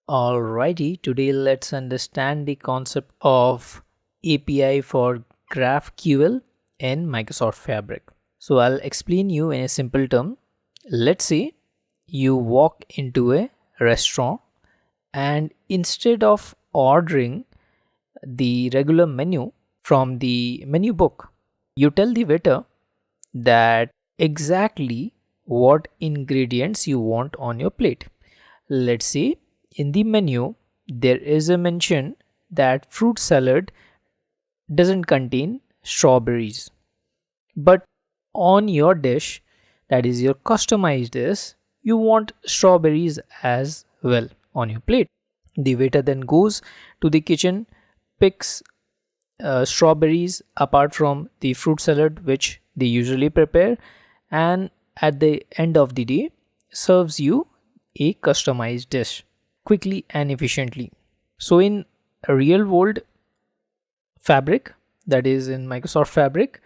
Alrighty, today let's understand the concept of API for GraphQL in Microsoft Fabric. So I'll explain you in a simple term. Let's say you walk into a restaurant and instead of ordering the regular menu from the menu book, you tell the waiter that exactly what ingredients you want on your plate. Let's say in the menu there is a mention that fruit salad doesn't contain strawberries, but on your dish, that is your customized dish, you want strawberries as well on your plate. The waiter then goes to the kitchen, picks strawberries apart from the fruit salad which they usually prepare, and at the end of the day serves you a customized dish quickly and efficiently. So in a real world Fabric, that is in Microsoft Fabric,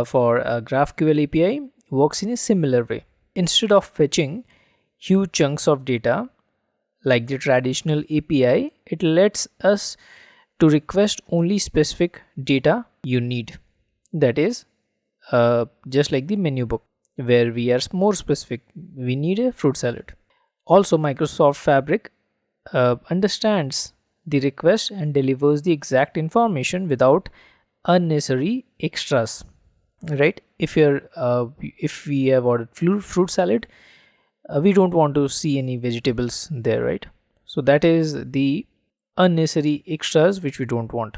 for a GraphQL API works in a similar way. Instead of fetching huge chunks of data like the traditional API, it lets us to request only specific data you need. That is just like the menu book where we are more specific. We need a fruit salad. Also, Microsoft Fabric understands the request and delivers the exact information without unnecessary extras. Right? If we have ordered fruit salad, we don't want to see any vegetables there, right? So that is the unnecessary extras which we don't want.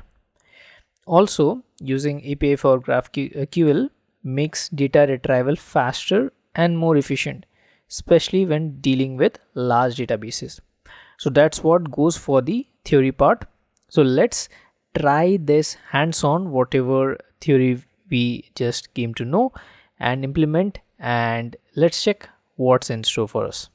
Also, using API for GraphQL makes data retrieval faster and more efficient, especially when dealing with large databases. So that's what goes for the theory part. So let's try this hands-on, whatever theory we just came to know, and implement, and let's check what's in store for us.